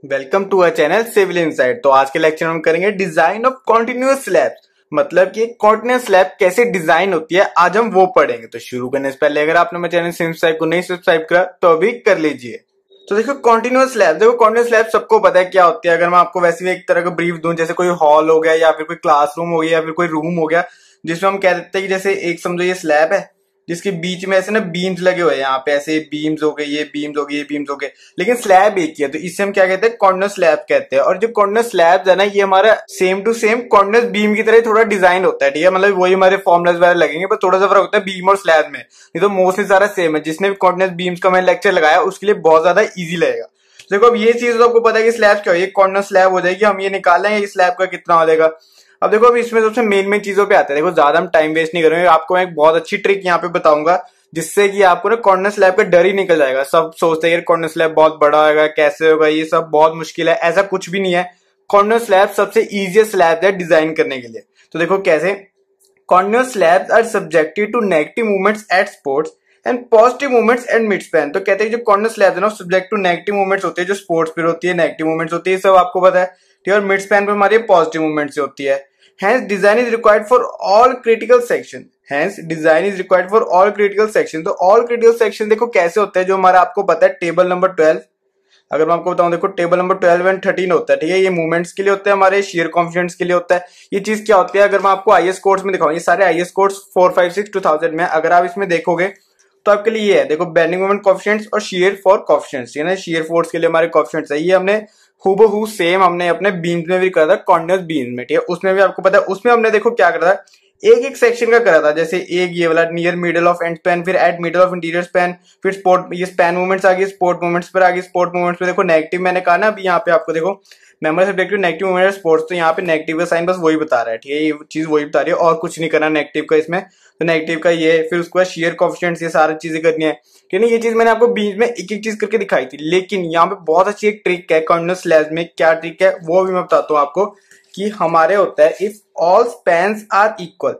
Welcome to our channel Civil Insight. तो आज के लेक्चर में हम करेंगे डिजाइन ऑफ कॉन्टिन्यूअस स्लैब, मतलब कि कॉन्टिन्यूअस स्लैब कैसे डिजाइन होती है, आज हम वो पढ़ेंगे। तो शुरू करने से पहले अगर आपने मेरे चैनल सब्सक्राइब को नहीं सब्सक्राइब करा तो अभी कर लीजिए। तो देखो कॉन्टिन्यूअस स्लैब, देखो कॉन्टिन्यूअस स्लैब सबको पता है क्या होती है। अगर मैं आपको वैसे भी एक तरह का ब्रीफ दूं, जैसे कोई हॉल हो गया या फिर कोई क्लासरूम हो गया या फिर कोई रूम हो गया, जिसमें हम कह देते हैं कि जैसे एक समझो ये स्लैब है जिसके बीच में ऐसे ना बीम्स लगे हुए हैं, यहाँ पे ऐसे बीम्स हो गए, ये बीम्स हो गए, ये बीम्स हो गए, लेकिन स्लैब एक ही है। तो इससे हम क्या कहते हैं, कॉर्नर स्लैब कहते हैं। और जो कॉर्नर स्लैब है ना, ये हमारा same to same corner beam की तरह थोड़ा डिजाइन होता है, ठीक है। मतलब वही हमारे फॉर्मुलाज वगैरह लगेंगे, पर थोड़ा सा फर्क होता है बीम और स्लैब में। ये तो मोस्टली सारा सेम है। जिसने भी कॉर्नर बीम्स का मैंने लेक्चर लगाया उसके लिए बहुत ज्यादा ईजी लगेगा। देखो अब ये चीज तो आपको पता है कि स्लैब क्या हो, ये कॉर्नर स्लैब हो जाएगी, हम ये निकाल लेंगे स्लैब का कितना हो जाएगा। अब देखो अब इसमें सबसे मेन चीजों पे आते हैं। देखो ज्यादा हम टाइम वेस्ट नहीं करेंगे, आपको मैं एक बहुत अच्छी ट्रिक यहाँ पे बताऊंगा जिससे कि आपको ना कॉर्नर स्लैब का डर ही निकल जाएगा। सब सोचते हैं कॉर्नर स्लैब बहुत बड़ा होगा, कैसे होगा, ये सब बहुत मुश्किल है। ऐसा कुछ भी नहीं है। कॉर्नर स्लैब सबसे इजीएस्ट स्लैब है डिजाइन करने के लिए। तो देखो कैसे, corner slabs are subjected to negative movements at supports and positive movements at mid span. तो कहते हैं जो कॉर्नर स्लैब्स है ना, सब्जेक्ट टू नेगेटिव मूवमेंट्स होती है, जो स्पोर्ट्स पर होती है, नेगेटिव मूवमेंट्स होती है, सब आपको पता है, ठीक है। और मिड स्पैन पर हमारी पॉजिटिव मूवमेंट्स होती है। Hence design is required for all critical section. Hence design is required for all critical section. तो all critical section देखो कैसे होता है, जो हमारा आपको पता है टेबल नंबर 12। अगर मैं आपको बताऊं, देखो टेबल नंबर 12 एंड 13 होता है, ठीक है। ये मूवमेंट्स के लिए होता है, हमारे शेयर कॉन्फिडेंस के लिए होता है। ये चीज क्या होती है, अगर मैं आपको आईएस कोड्स में दिखाऊं, ये सारे आईएस कोड्स 456 2000 में, अगर आप इसमें देखोगे तो आपके लिए ये है, देखो बेंडिंग मोमेंट कोएफिशिएंट्स और शियर फॉर कोएफिशिएंट्स, ठीक है ना। शियर फोर्स के लिए हमारे कोएफिशिएंट्स है, ये हमने हूबहू सेम हमने अपने बीम्स में भी करा था, कॉर्नर बीम में, ठीक है। उसमें भी आपको पता है, उसमें हमने देखो क्या करा था, एक एक सेक्शन का करा था। जैसे एक ये वाला near middle of end span, फिर at middle of interior span, फिर स्पोर्ट, ये स्पैन मूवमेंट्स आ गई, स्पोर्ट मूवमेंट्स पर आ गई। स्पोर्ट मूवमेंट्स पे देखो नेगेटिव मैंने कहा ना, अभी यहाँ पे आपको देखो member subjective negative movement sports, तो यहाँ पे नेगेटिव का साइन बस वही बता रहा है, ठीक है। ये चीज वही बता रही है और कुछ नहीं करना नेगेटिव का इसमें। तो नेगेटिव का ये, फिर उसके बाद शेयर कोएफिशिएंट्स, ये सारी चीजें करनी है, ठीक है। ये चीज मैंने आपको बीच में एक एक चीज करके दिखाई थी, लेकिन यहाँ पे बहुत अच्छी एक ट्रिक है कॉर्नर स्लैब में। क्या ट्रिक है वो भी मैं बताता हूँ आपको, कि हमारे होता है if all spans are equal.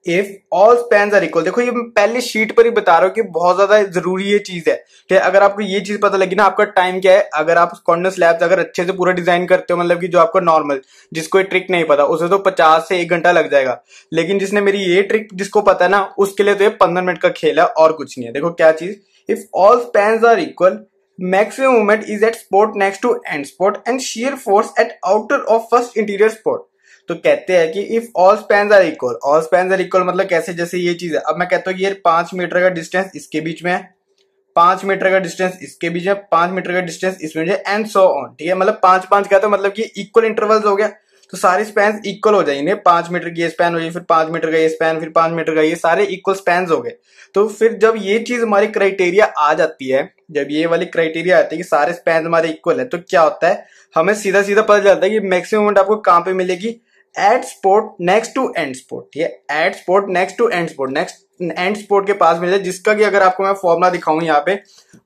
If all spans are equal, देखो ये मैं पहले शीट पर ही बता रहा हूँ कि बहुत ज्यादा जरूरी ये चीज है कि अगर आपको ये चीज पता लगी ना, आपका टाइम क्या है। अगर आप कॉर्नर स्लैब्स अगर अच्छे से पूरा डिजाइन करते हो, मतलब कि जो आपको नॉर्मल, जिसको ये ट्रिक नहीं पता उसे तो 50 से 1 घंटा लग जाएगा, लेकिन जिसने मेरी ये ट्रिक जिसको पता है ना, उसके लिए तो ये 15 मिनट का खेल है और कुछ नहीं है। देखो क्या चीज, if all spans are equal, maximum movement is at spot next to end spot and shear force at outer of first interior spot। तो कहते हैं कि if all spans are equal, all spans are equal मतलब कैसे, जैसे ये चीज है। अब मैं कहता हूँ कि ये 5 मीटर का डिस्टेंस इसके बीच में है, 5 मीटर का डिस्टेंस इसके बीच में, 5 मीटर का डिस्टेंस इसमें है, एंड सो ऑन, ठीक है। मतलब 5-5 का, तो मतलब कि इक्वल इंटरवल्स हो गया, तो सारे स्पैन इक्वल हो जाएंगे। 5 मीटर की ये स्पैन हो गई, फिर 5 मीटर का ये स्पैन, फिर 5 मीटर का, ये सारे इक्वल स्पैन हो गए। तो फिर जब ये चीज हमारी क्राइटेरिया आ जाती है, जब ये वाली क्राइटेरिया आती है कि सारे स्पैन हमारे इक्वल है, तो क्या होता है, हमें सीधा सीधा पता चलता है कि मैक्सिमम मोमेंट आपको कहां पे मिलेगी, at support next to end support, ठीक है। At support next to end support, next end support के पास मिलेगा, जिसका कि अगर आपको मैं फॉर्मुला दिखाऊं यहाँ पे,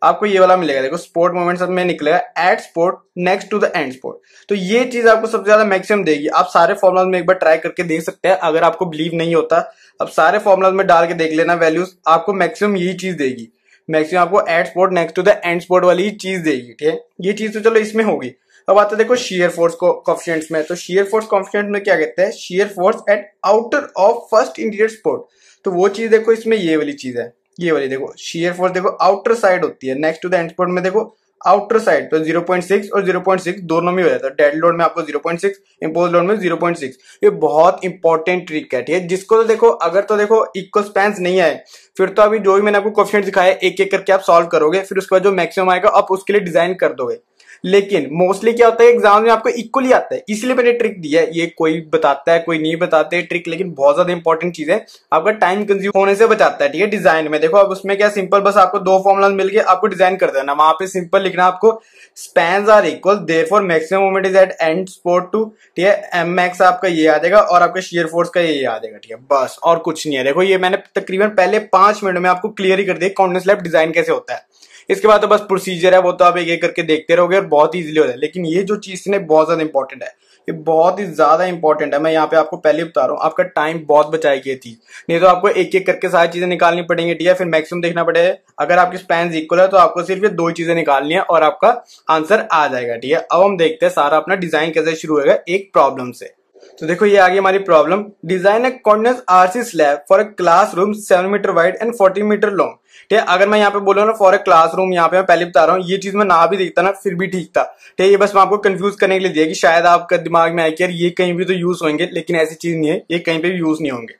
आपको ये वाला मिलेगा। देखो स्पॉट मोमेंट सब में निकलेगा at support next to the end support. तो ये चीज आपको सबसे ज्यादा मैक्सिमम देगी। आप सारे फॉर्मुला में एक बार ट्राई करके देख सकते हैं, अगर आपको बिलीव नहीं होता, अब सारे फॉर्मुला में डाल के देख लेना वैल्यूज, आपको मैक्सिमम यही चीज देगी। मैक्सिमम आपको at support next to the end support वाली चीज देगी, ठीक है। ये चीज तो चलो इसमें होगी। अब आता है देखो शेयर फोर्स कोएफिशिएंट्स में। तो शेयर फोर्स कोएफिशिएंट में क्या कहते हैं, shear force at outer of first interior spot. तो वो चीज देखो इसमें ये वाली चीज है, ये वाली देखो शेयर फोर्स देखो आउटर साइड होती है, next to the end support में देखो आउटर साइड। तो 0.6 और 0.6 दोनों में हो जाता है। डेड लोड में आपको 0.6, इंपोज लोड में 0.6। ये बहुत इंपॉर्टेंट ट्रिक है, ठीक है। जिसको तो देखो, अगर तो देखो इक्वल स्पैन्स नहीं आए, फिर तो अभी जो भी मैंने आपको कोएफिशिएंट दिखाया एक एक करके आप सॉल्व करोगे, फिर उसके बाद जो मैक्सिमम आएगा आप उसके लिए डिजाइन कर दोगे। लेकिन मोस्टली क्या होता है, एग्जाम में आपको इक्वल ही आता है, इसलिए मैंने ट्रिक दिया है। ये कोई बताता है कोई नहीं बताते ट्रिक, लेकिन बहुत ज्यादा इंपॉर्टेंट चीज है, आपका टाइम कंज्यूम होने से बचाता है, ठीक है। डिजाइन में देखो अब उसमें क्या सिंपल, बस आपको 2 फॉर्मुला मिल गए, आपको डिजाइन कर देना। वहां पे सिंपल लिखना आपको, spans are equal therefore maximum moment is at end support too, ठीक है। एम मैक्स आपका ये आ जाएगा और आपका शेयर फोर्स का ये आ जाएगा, ठीक है। बस और कुछ नहीं है। देखो ये मैंने तकरीबन पहले 5 मिनट में आपको क्लियर ही कर दिया कॉर्नर स्लैब डिजाइन कैसे होता है। इसके बाद तो बस प्रोसीजर है, वो तो आप एक एक करके देखते रहोगे और बहुत इजीली हो जाए। लेकिन ये जो चीज थी ना बहुत ज्यादा इंपॉर्टेंट है, ये बहुत ही ज्यादा इंपॉर्टेंट है। मैं यहाँ पे आपको पहले बता रहा हूँ, आपका टाइम बहुत बचाएगी ये चीज, नहीं तो आपको एक एक करके सारी चीजें निकालनी पड़ेंगी, ठीक है, फिर मैक्सिमम देखना पड़ेगा। अगर आपकी स्पैन इक्वल है तो आपको सिर्फ ये दो चीजें निकालनी है और आपका आंसर आ जाएगा, ठीक है। अब हम देखते हैं सारा अपना डिजाइन कैसे शुरू होगा एक प्रॉब्लम से। तो देखो ये आ गई हमारी problem, design a continuous RC slab for a classroom 7 metre wide and 40 metre long, ठीक है। अगर मैं यहाँ पे बोलूँ ना फॉर ए क्लासरूम, यहाँ पे मैं पहले बता रहा हूँ, ये चीज मैं ना भी देखता ना फिर भी ठीक था, ठीक है। ये बस मैं आपको कंफ्यूज करने के लिए दिया कि शायद आपका दिमाग में आए कि यार ये कहीं भी तो यूज होंगे, लेकिन ऐसी चीज नहीं है, ये कहीं पे भी यूज नहीं होंगे।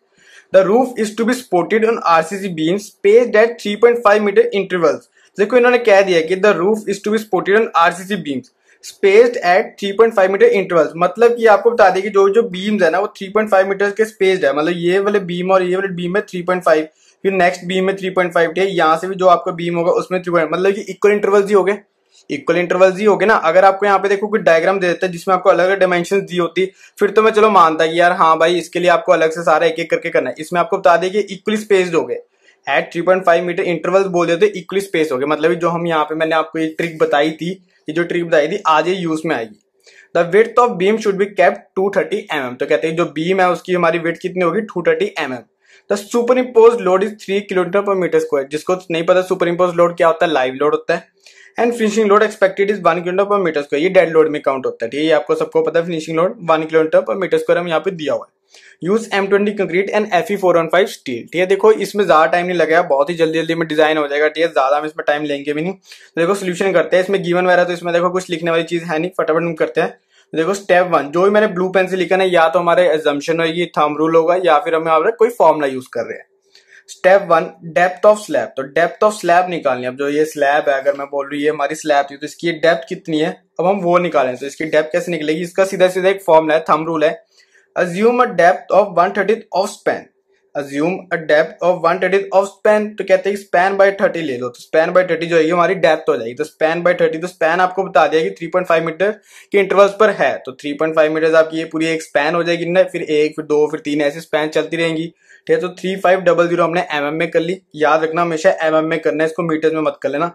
The roof is to be supported on RCC beam spaced at 3.5 metre intervals. देखो इन्होंने कह दिया कि the roof is to be supported on RCC beams spaced at 3.5 metre intervals, मतलब कि आपको बता दें कि जो जो बीम्स है ना वो 3.5 मीटर के स्पेस्ड है, मतलब ये वाले बीम और ये वाले बीम में 3.5, फिर नेक्स्ट बीम में 3.5, ठीक है। यहाँ से भी जो आपका बीम होगा उसमें 3.5, मतलब कि इक्वल इंटरवल्स ही हो गए, इक्वल इंटरवल्स ही हो गए ना। अगर आपको यहाँ पे देखो कोई डायग्राम दे देता है जिसमें आपको अलग अलग डायमेंशन दी होती, फिर तो मैं चलो मानता कि यार हाँ भाई इसके लिए आपको अलग से सारा एक एक करके करना है। इसमें आपको बता दें कि इक्वली स्पेस्ड हो गए एट 3.5 मीटर इंटरवल्स बोल देते, इक्वली स्पेस हो गए, मतलब जो हम यहाँ पे मैंने आपको एक ट्रिक बताई थी, ये जो ट्रिक बताई थी आज ये यूज में आएगी। The width of beam should be kept 230 mm, तो कहते हैं जो बीम है उसकी हमारी विड्थ कितनी होगी 230 mm। The super impose load is 3 kilometre पर मीटर स्क्वायर, जिसको नहीं पता सुपर इम्पोज लोड क्या होता है, लाइव लोड होता है। And finishing load expected is 1 kilometre पर मीटर स्क्वायर, ये डेड लोड में काउंट होता है, ठीक है। ये आपको सबको पता है, फिनिशिंग लोड 1 किलोमीटर पर मीटर स्क्वायर हम यहाँ पे दिया हुआ है। Use M20 concrete and Fe415 steel, ठीक है। देखो इसमें ज्यादा टाइम नहीं लगेगा, बहुत ही जल्दी जल्दी में डिजाइन हो जाएगा, ठीक है, ज्यादा हम इसमें टाइम लेंगे भी नहीं। तो देखो सोल्यूशन करते हैं, इसमें गिवन वगैरह तो इसमें देखो कुछ लिखने वाली चीज है नहीं, फटाफट हम करते हैं। देखो स्टेप 1 जो भी मैंने ब्लू पेन से लिखा है, या तो हमारे एजम्पशन होगी, थंब रूल होगा, या फिर हम यहाँ पर कोई फॉर्मूला यूज कर रहे हैं। स्टेप 1 डेप्थ ऑफ स्लैब, तो डेप्थ ऑफ स्लैब निकालनी है। अब जो ये स्लैब है, अगर मैं बोल रही है हमारी स्लैब थी तो इसकी डेप्थ कितनी है, अब हम वो निकालें। तो इसकी डेप्थ कैसे निकलेगी, इसका सीधा सीधा एक फॉर्मूला है, थंब रूल है। Assume a depth of 1/30 of span, assume a depth of 1/30 of span, तो कहते हैं स्पैन बाय 30 ले लो, तो स्पैन बाय 30 जो है हमारी डेप्थ हो जाएगी। तो स्पैन बाय 30, तो स्पैन आपको बता दिया कि 3.5 मीटर के इंटरवल्स पर है, तो 3.5 मीटर आपकी ये पूरी एक स्पैन हो जाएगी ना, फिर 1 फिर 2 फिर 3 ऐसी स्पैन चलती रहेंगी, ठीक है। तो 3500 हमने mm में कर ली, याद रखना हमेशा mm में करना है, इसको मीटर में मत कर लेना।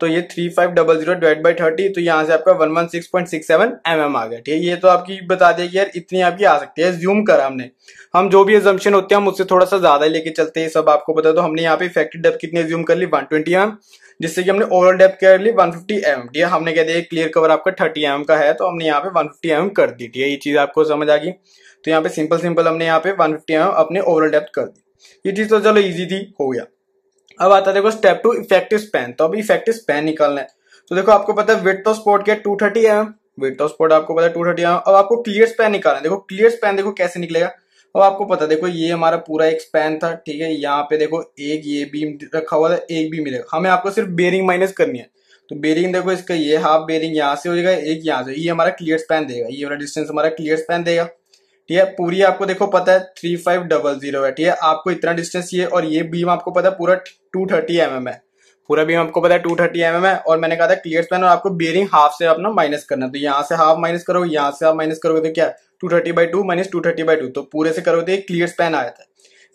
तो ये 3500 डिवाइड बाई 30, तो यहाँ से आपका 116.67 mm आ गया, ठीक है। ये तो आपकी बता दिया कि यार इतनी आपकी आ सकती है, ज्यूम करा हमने, हम जो भी एजम्पशन होते हैं हम उससे थोड़ा सा ज्यादा लेके चलते हैं, सब आपको बता दो। हमने यहाँ पे इफेक्टिव डेप्थ कितनी ज्यूम कर ली 120 mm, जिससे कि हमने ओवरऑल डेप्थ कर ली 150 mm, ठीक है। हमने कह दिया क्लियर कवर आपका 30 mm का है, तो हमने यहाँ पे 150 mm कर दी, ठीक है। ये चीज आपको समझ आ गई, तो यहाँ पे सिंपल हमने यहाँ पे 150 mm अपने ओवरऑल डेप्थ कर दी, ये चीज तो चलो इजी थी, हो गया। अब आता है देखो स्टेप 2 इफेक्टिव स्पैन, तो अभी इफेक्टिव स्पैन निकालना है। तो देखो आपको पता है विड्थ ऑफ स्पॉट क्या है 230 mm, विड्थ ऑफ स्पॉट आपको पता है 230 mm। अब आपको क्लियर स्पैन निकालना है। देखो क्लियर स्पैन देखो कैसे निकलेगा, अब आपको पता देखो ये हमारा पूरा एक स्पैन था, ठीक है। यहाँ पे देखो एक ये बीम रखा हुआ था, एक बीम मिलेगा, हमें आपको सिर्फ बेरिंग माइनस करनी है। तो बेरिंग देखो इसका ये हाफ बेरिंग यहाँ से हो जाएगा, एक यहाँ से, ये हमारा क्लियर स्पैन देगा, ये वाला डिस्टेंस हमारा क्लियर स्पैन देगा, ठीक है। पूरी आपको देखो पता है 3500 है, ठीक है। आपको इतना डिस्टेंस ये, और ये बीम आपको पता है पूरा 230 mm है, पूरा बीम आपको पता है 230 mm है। और मैंने कहा था क्लियर स्पैन, और आपको बेरिंग हाफ से अपना माइनस करना, तो यहाँ से हाफ माइनस करोगे, यहाँ से हाफ माइनस करोगे, तो क्या 230/2 माइनस 230/2, तो पूरे से करोगे तो क्लियर स्पैन आया था,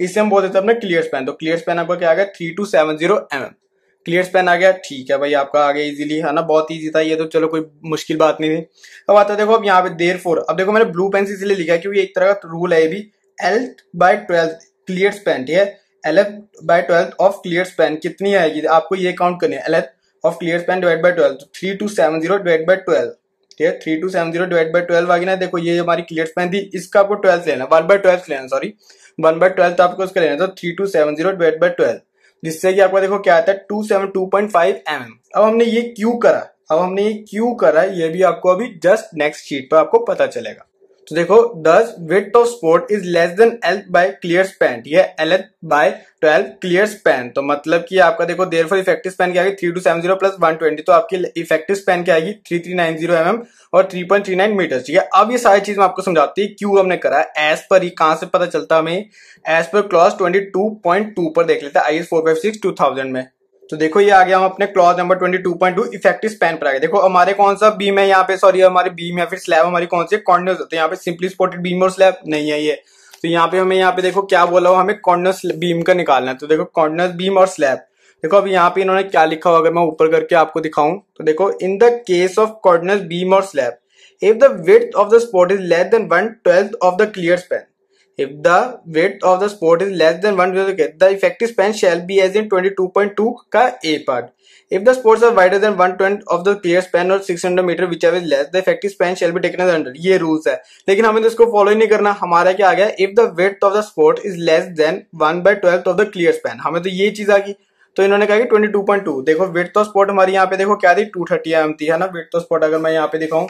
इससे हम बोलते थे अपना क्लियर स्पैन। तो क्लियर स्पैन आपका क्या आ गया 3270 mm, क्लियर स्पैन आ गया, ठीक है भाई आपका आ गया इजीली, है ना, बहुत इजी था ये तो, चलो कोई मुश्किल बात नहीं थी। अब आता है देखो अब यहाँ पे देयरफॉर, अब देखो मैंने ब्लू पेन से इसलिए लिखा है क्योंकि एक तरह का रूल है ये भी, L/12 क्लियर स्पैन, ठीक है। L/12 ऑफ क्लियर स्पैन कितनी आएगी, आपको ये काउंट करनी है, L of clear span divide by 12, तो 3270 डिवाइड बाय 12, ठीक है। 3270 डिवाइड बाय 12 आ गई ना। देखो ये हमारी क्लियर स्पैन थी, इसका आपको 12 लेना, 1/12 लेना, सॉरी 1/12 तो आपको इसका लेना, तो 3270 डिवाइड बाय 12, जिससे कि आपको देखो क्या आता है 272.5 mm। अब हमने ये क्यों करा, ये भी आपको अभी जस्ट नेक्स्ट शीट पर आपको पता चलेगा। तो देखो दस width of support is less than L by clear span, ठीक है, L/12 क्लियर स्पैन, तो मतलब कि आपका देखो देयरफॉर इफेक्टिव स्पैन क्या आएगी 3270 प्लस 120, तो आपकी इफेक्टिव स्पैन क्या आएगी 3390 mm और 3.39 मीटर, ठीक है। अब ये सारी चीज मैं आपको समझाती है क्यों हमने करा, एज पर ही कहां से पता चलता हमें, एज पर क्लॉज 22.2 पर देख लेते हैं IS 456/2000 में। तो देखो ये आ गया हम अपने क्लॉज नंबर 22.2 इफेक्टिव स्पैन पर आ गए। देखो हमारे कौन सा बीम है यहाँ पे, सॉरी हमारे बीम या फिर स्लैब हमारी कौन सी कॉर्नर्स होते हैं, यहाँ पे सिंपली सपोर्टेड बीम और स्लैब नहीं है ये, तो यहाँ पे हमें यहाँ पे देखो क्या बोला हुआ, हमें कॉर्नर्स बीम का निकालना है। तो देखो कॉर्नर्स बीम और स्लैब, देखो अब यहाँ पे इन्होंने क्या लिखा हुआ, अगर मैं ऊपर करके आपको दिखाऊं तो देखो, in the case of coordinate beam और slab, if the width of the spot is less than 1/12 of the clear span, if the width of the spot is less than 1/12, the effective span shall be as in 22.2 का A part. If the spots are wider than 1/10 of the clear span or 600 meter, whichever is less, the effective span shall be taken as 100. ये rules है, लेकिन हमें तो इसको follow ही नहीं करना। हमारा क्या आ गया, if the width of the spot is less than 1/12 of the clear span, हमें तो ये चीज आ गई। तो इन्होंने कहा कि 22.2। देखो विड्थ ऑफ स्पॉट हमारी यहाँ पे देखो क्या थी, 230 mm थी, है ना। विड्थ ऑफ स्पॉट अगर मैं यहाँ पे दिखाऊं,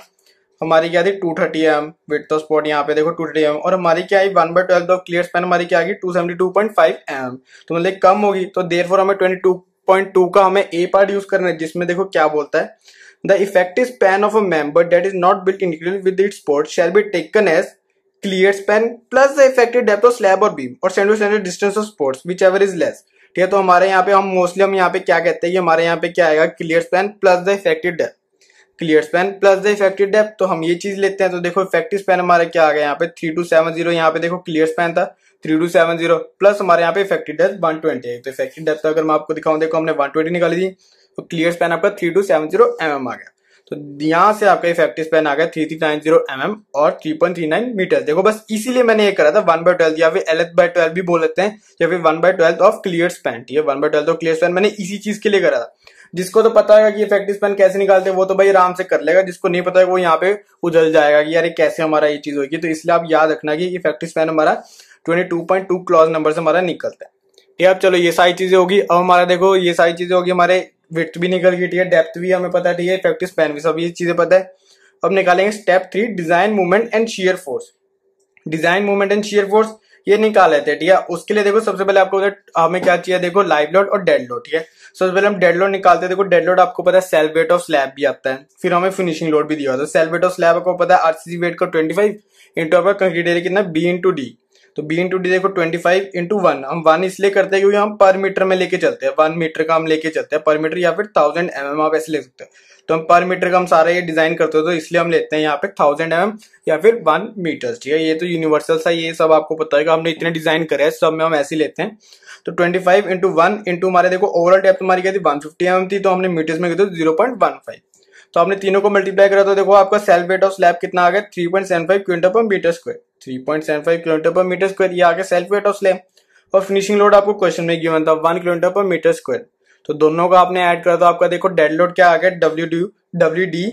हमारी क्या थी 230 mm विड्थ ऑफ स्पॉट, यहाँ पे देखो 230 mm, और हमारी क्या आई 1/12 ऑफ क्लियर स्पैन हमारी क्या आ गई 272.5 mm, तो मतलब कम होगी। तो देयरफॉर हमें 22.2 का हमें ए पार्ट यूज करना है, जिसमें देखो क्या बोलता है, the effective span of a member that is not built integral with its support shall be taken as clear span plus the effective depth of slab और बीम और centre to centre distance of supports whichever is less. ठीक है, तो हमारे यहाँ पे हम mostly हम यहाँ पे क्या कहते हैं कि हमारे यहाँ पे क्या आएगा, clear span plus the effective depth, clear span plus the effective depth. तो हम ये चीज लेते हैं, तो देखो इफेक्टिव स्पैन हमारा क्या आ गया यहाँ पे 3270, यहाँ पे देखो क्लियर स्पैन था 3270 प्लस हमारे यहाँ पे इफेक्टिव डेप्थ 120 है। तो इफेक्टिव डेप्थ अगर मैं आपको दिखाऊं, देखो हमने 120 निकाली थी, तो क्लियर स्पैन आपका 3270 mm आ गया। तो यहाँ से आपका इफेक्टिव स्पैन आ गया 3390 mm और 3.39 मीटर। देखो बस इसीलिए मैंने ये करा था 1/12 या फिर LH/12 भी बोल लेते हैं, या फिर 1/12 ऑफ क्लियर स्पैन। ठीक है, 1/12 ऑफ क्लियर स्पैन मैंने इसी चीज के लिए करा था। जिसको तो पता है कि इफेक्टिव स्पैन कैसे निकालते हैं वो तो भाई आराम से कर लेगा, जिसको नहीं पता है वो यहाँ पे उजल जाएगा कि यार कैसे हमारा ये चीज होगी। तो इसलिए आप याद रखना कि इफेक्टिव स्पैन हमारा 22.2 क्लॉज नंबर से हमारा निकलता है। ठीक है, अब चलो ये सारी चीजें होगी। अब हमारा देखो ये सारी चीजें होगी, हमारे विड्थ भी निकल गई, ठीक है, डेप्थ भी हमें पता है, ठीक है, इफेक्टिव स्पैन भी, सब ये चीजें पता है। अब निकालेंगे step 3, design movement and shear force. Design movement and shear force ये निकाल लेते हैं। ठीक है, उसके लिए देखो सबसे पहले आपको हमें क्या चाहिए, देखो लाइव लोड और डेड लोड। ठीक है, सबसे पहले हम डेड लोड निकालते हैं। देखो डेड लोड आपको पता है सेल्फ वेट ऑफ स्लैब भी आता है, फिर हमें फिनिशिंग लोड भी दिया होता है। सेल्फ वेट ऑफ स्लैब आपको पता है आरसीसी वेट का 25 इंटू आपका कंक्रीट एरिया कितना बी इंटू डी। तो बी इंटू डी देखो 25 इंटू 1, हम 1 इसलिए करते हैं क्योंकि हम पर मीटर में लेके चलते हैं, 1 मीटर का हम लेके चलते हैं पर मीटर, या फिर 1000 mm आप ऐसे ले सकते हैं। तो हम पर मीटर का हम सारा ये डिजाइन करते हो, तो इसलिए हम लेते हैं यहाँ पे 1000 mm या फिर 1 मीटर। ठीक है, ये तो यूनिवर्सल सा ये सब आपको पता है कि हमने इतने डिजाइन करे हैं, सब में हम ऐसे ही लेते हैं। तो 25 इंटू 1 इंटू हमारे देखो ओवरऑल डेप्थ हमारी क्या थी 150 mm थी, तो हमने मीटर्स में किया 0.15। तो आपने तीनों को मल्टीप्लाई करा तो देखो आपका सेल्फ वेट ऑफ स्लैब कितना आ गया 3.75 क्विंटल पर मीटर स्क्वायर, 3.75 क्विंटल पर मीटर स्क्वायर, ये आ गया सेल्फ वेट ऑफ स्लैब। और फिनिशिंग लोड आपको क्वेश्चन में गिवन था 1 किलोमीटर पर मीटर स्क्वायर, तो दोनों का आपने ऐड करा तो आपका देखो डेड लोड क्या आ गया WD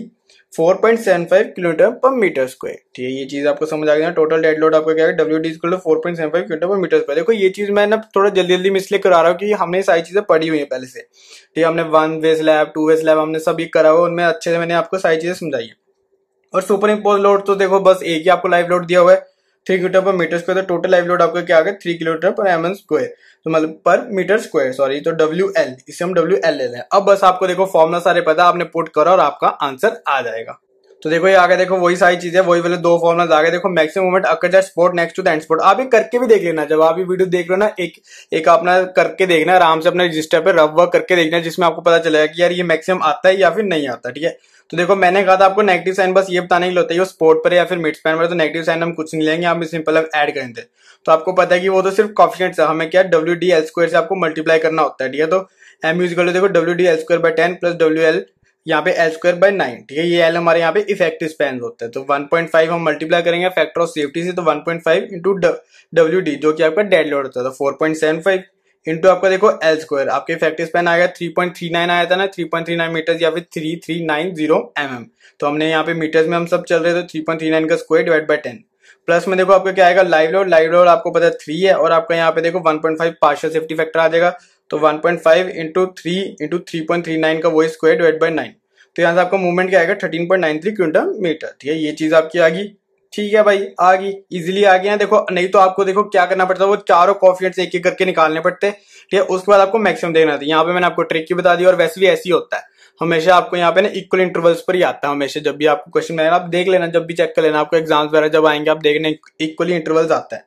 4.75 किलोमीटर पर मीटर स्क्वायर। ठीक है, ये चीज आपको समझ आ गया। टोटल डेड लोड आपका क्या है WD 4.75 किलोमीटर पर मीटर स्क्वायर। देखो ये चीज मैं ना थोड़ा जल्दी जल्दी में इसलिए करा रहा हूँ कि हमने सारी चीजें पढ़ी हुई है पहले से। ठीक है, हमने 1 वे स्लैब 2 वे स्लैब हमने सब ये करा हुआ, उनमें अच्छे से मैंने आपको सारी चीजें समझाई है। और सुपर इम्पोज लोड तो देखो बस एक ही आपको लाइव लोड दिया हुआ है 3 किलोमीटर पर मीटर स्क्वायर, तो टोटल लाइव लोड आपका क्या आ गया 3 किलोमीटर पर mm स्क्वायर, तो मतलब पर मीटर स्क्वायर, सॉरी, तो WL, इसे हम WL ले लें। अब बस आपको देखो फॉर्मुला सारे पता है, आपने पुट करो और आपका आंसर आ जाएगा। तो देखो ये आ गया, देखो वही सारी चीजें, वही वाले 2 फॉर्मुलाज आ गए। देखो maximum moment occur that support next to the end support. आप ये करके भी देख लेना, जब आप ये वीडियो देख लो ना, एक अपना करके देखना आराम से, अपने रजिस्टर पे रफ वर्क करके देखना, जिसमें आपको पता चलेगा कि यार ये मैक्सिमम आता है या फिर नहीं आता। ठीक है, तो देखो मैंने कहा था आपको नेगेटिव साइन बस ये बताने के लिए होता है, स्पोर्ट पर या फिर मिड स्पैन पर, तो नेगेटिव साइन हम कुछ नहीं लेंगे, हम सिंपल ऐड करेंगे। तो आपको पता है कि वो तो सिर्फ कॉफिशिएंट्स है, हमें क्या WD L² से आपको मल्टीप्लाई करना होता है। ठीक है, तो M = देखो WD L²/10 प्लस WL यहाँ पे L²/9। ठीक है, ये L हमारे यहाँ पे इफेक्टिव स्पैन होता है। तो 1.5 हम मल्टीप्लाई करेंगे फैक्टर ऑफ सेफ्टी से, तो 1.5 इंटू WD जो कि आपका डेड लोड होता है, तो 4.75 इंटू आपका देखो L², आपके इफेक्टिव स्पैन आ गया 3.39 आया था ना, 3.39 मीटर या फिर 3390 mm। तो हमने यहाँ पे मीटर्स में हम सब चल रहे थे, 3.39 का स्क्वायर डिवाइड बाय 10 प्लस में देखो आपका क्या आएगा लाइव लोड। लाइव लोड आपको पता है 3 है, और आपका यहाँ पे देखो 1.5 पार्शियल सेफ्टी फैक्टर आ जाएगा, तो 1.5 इंटू 3 इंटू 3.39 का वही स्क्वायर डिवाइड बाय 9। तो यहाँ से आपका मूवमेंट क्या आएगा 13.93 क्विंटल मीटर। ठीक है, ये चीज आपकी आ गई। ठीक है भाई, आ गई, इजिली आ गया। देखो नहीं तो आपको देखो क्या करना पड़ता है, वो चारों कोएफिशिएंट्स एक एक करके निकालने पड़ते हैं। ठीक है, उसके बाद आपको मैक्सिमम देखना था। यहाँ पे मैंने आपको ट्रिक की बता दी, और वैसे भी ऐसे ही होता है हमेशा, आपको यहाँ पे ना इक्वल इंटरवल्स पर ही आता है हमेशा। जब भी आपको क्वेश्चन में आप देख लेना, जब भी चेक कर लेना, आपको एग्जाम्स वगैरह जब आएंगे आप देखने इक्वली इंटरवल्स आता है।